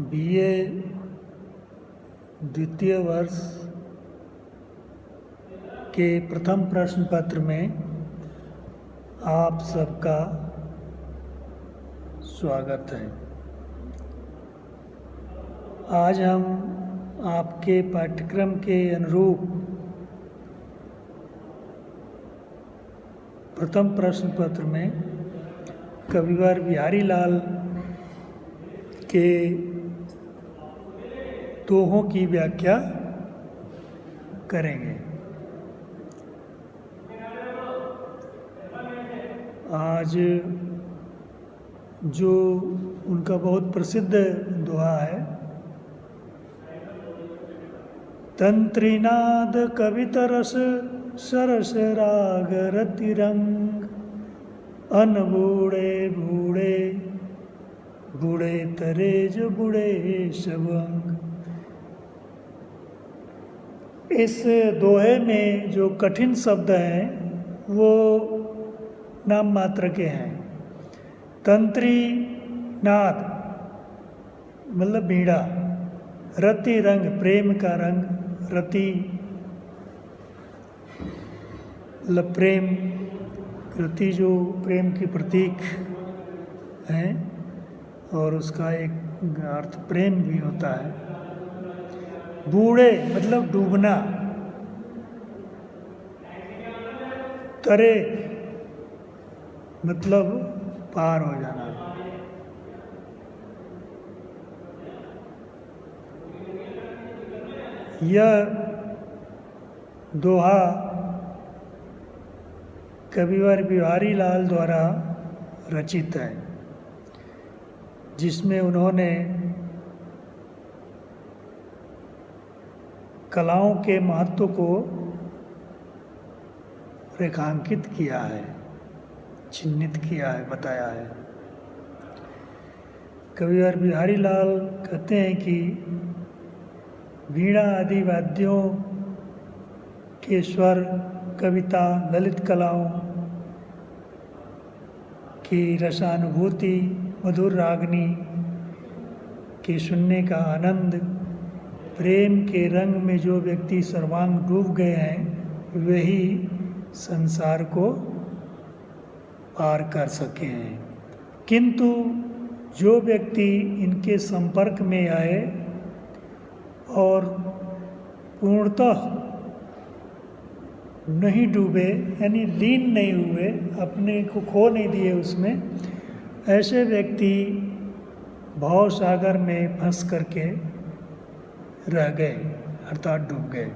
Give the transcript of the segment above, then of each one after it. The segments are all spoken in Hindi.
बीए द्वितीय वर्ष के प्रथम प्रश्न पत्र में आप सबका स्वागत है। आज हम आपके पाठ्यक्रम के अनुरूप प्रथम प्रश्न पत्र में कविवर बिहारी लाल के दोहों की व्याख्या करेंगे। आज जो उनका बहुत प्रसिद्ध दोहा है, तंत्रीनाद कवितरस सरस राग रतिरंग, अन बूढ़े बूढ़े बूढ़े तरेज बूढ़े सबंग। इस दोहे में जो कठिन शब्द हैं वो नाम मात्र के हैं। तंत्री नाद मतलब बीड़ा, रति रंग प्रेम का रंग, रति मतलब प्रेम, रति जो प्रेम की प्रतीक है और उसका एक अर्थ प्रेम भी होता है। बूढ़े मतलब डूबना, तरे मतलब पार हो जाना। यह दोहा कविवर बिहारी लाल द्वारा रचित है, जिसमें उन्होंने कलाओं के महत्व को रेखांकित किया है, चिन्हित किया है, बताया है। कविवर बिहारी लाल कहते हैं कि वीणा आदि वाद्यों के स्वर, कविता, ललित कलाओं की रसानुभूति, मधुर रागनी के सुनने का आनंद, प्रेम के रंग में जो व्यक्ति सर्वांग डूब गए हैं वही संसार को पार कर सके हैं। किंतु जो व्यक्ति इनके संपर्क में आए और पूर्णतः नहीं डूबे, यानी लीन नहीं हुए, अपने को खो नहीं दिए उसमें, ऐसे व्यक्ति भव सागर में फंस करके रह गए, अर्थात डूब गए।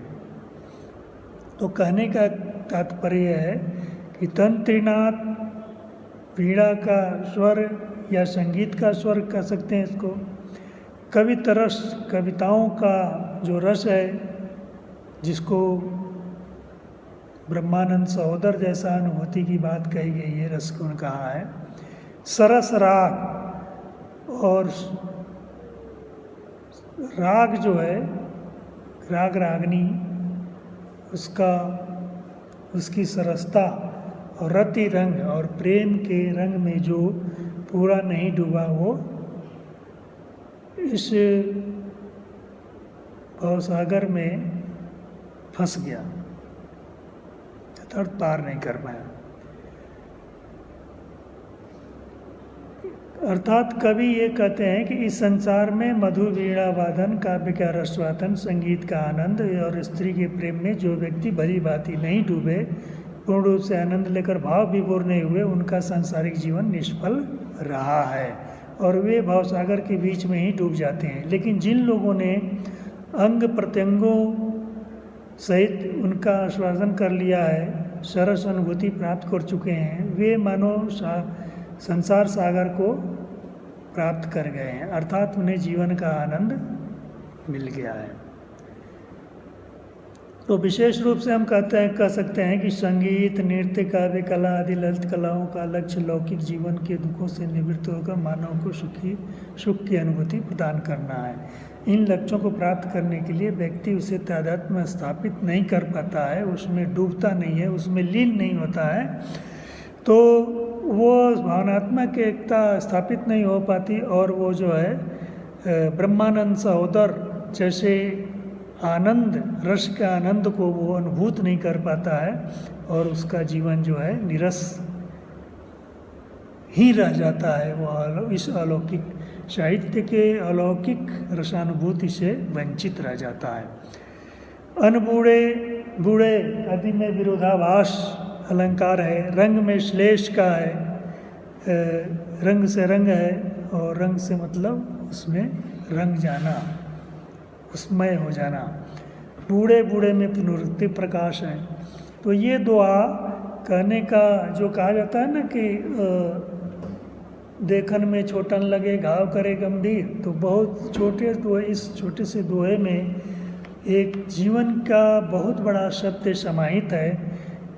तो कहने का तात्पर्य है कि तंत्रीनाद वीणा का स्वर या संगीत का स्वर कह सकते हैं इसको, कवितरस कविताओं का जो रस है, जिसको ब्रह्मानंद सहोदर जैसा अनुभूति की बात कही गई है, रस को कहा है। सरस राग, और राग जो है, राग रागनी, उसकी सरसता, और रति रंग और प्रेम के रंग में जो पूरा नहीं डूबा वो इस भवसागर में फंस गया, अर्थात पार नहीं कर पाया। अर्थात कवि ये कहते हैं कि इस संसार में मधु वीणा वादन, काव्य का रसवादन, संगीत का आनंद और स्त्री के प्रेम में जो व्यक्ति भली भांति नहीं डूबे, पूर्ण रूप से आनंद लेकर भाव विभोर नहीं हुए, उनका सांसारिक जीवन निष्फल रहा है और वे भवसागर के बीच में ही डूब जाते हैं। लेकिन जिन लोगों ने अंग प्रत्यंगों सहित उनका आस्वादन कर लिया है, सरस अनुभूति प्राप्त कर चुके हैं, वे मानो संसार सागर को प्राप्त कर गए हैं, अर्थात उन्हें जीवन का आनंद मिल गया है। तो विशेष रूप से हम कह सकते हैं कि संगीत, नृत्य, काव्य कला आदि ललित कलाओं का लक्ष्य लौकिक जीवन के दुखों से निवृत्त होकर मानव को सुख की अनुभूति प्रदान करना है। इन लक्ष्यों को प्राप्त करने के लिए व्यक्ति उसे तादात्म्य में स्थापित नहीं कर पाता है, उसमें डूबता नहीं है, उसमें लीन नहीं होता है, तो वो भावनात्मक एकता स्थापित नहीं हो पाती और वो जो है ब्रह्मानंद सहोदर जैसे आनंद, रस का आनंद को वो अनुभूत नहीं कर पाता है और उसका जीवन जो है निरस ही रह जाता है। वो इस अलौकिक साहित्य के अलौकिक रसानुभूति से वंचित रह जाता है। अनबूढ़े बूढ़े आदि में विरोधाभास अलंकार है। रंग में श्लेष का है, रंग से रंग है और रंग से मतलब उसमें रंग जाना, उसमय हो जाना। बूढ़े बूढ़े में पुनरुक्ति प्रकाश है। तो ये दोहा कहने का जो कहा जाता है ना कि देखन में छोटन लगे घाव करे गंभीर, तो बहुत छोटे दोहे, इस छोटे से दोहे में एक जीवन का बहुत बड़ा सत्य समाहित है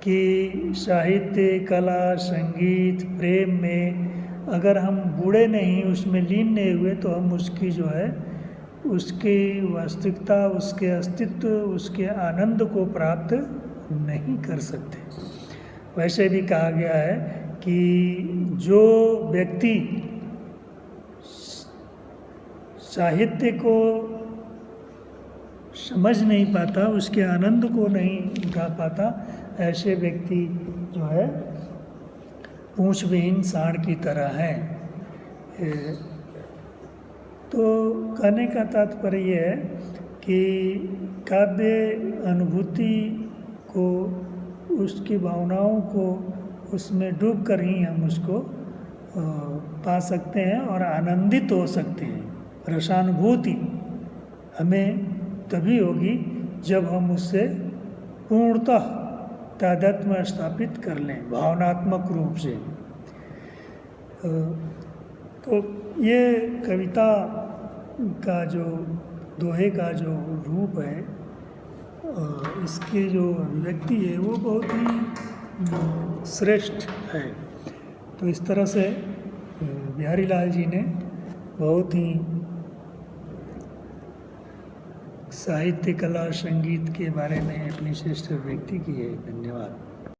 कि साहित्य, कला, संगीत, प्रेम में अगर हम बूढ़े नहीं, उसमें लीन नहीं हुए तो हम उसकी जो है उसकी वास्तविकता, उसके अस्तित्व, उसके आनंद को प्राप्त नहीं कर सकते। वैसे भी कहा गया है कि जो व्यक्ति साहित्य को समझ नहीं पाता, उसके आनंद को नहीं उठा पाता, ऐसे व्यक्ति जो है पूंछ विहीन सांड की तरह है। तो कहने का तात्पर्य ये है कि काव्य अनुभूति को, उसकी भावनाओं को उसमें डूब कर ही हम उसको पा सकते हैं और आनंदित हो सकते हैं। रसानुभूति हमें तभी होगी जब हम उससे पूर्णतः तादात्म्य स्थापित कर लें भावनात्मक रूप से। तो ये कविता का जो दोहे का जो रूप है, इसकी जो अभिव्यक्ति है वो बहुत ही श्रेष्ठ है। तो इस तरह से बिहारी लाल जी ने बहुत ही साहित्य, कला, संगीत के बारे में अपनी श्रेष्ठ अभिव्यक्ति की है। धन्यवाद।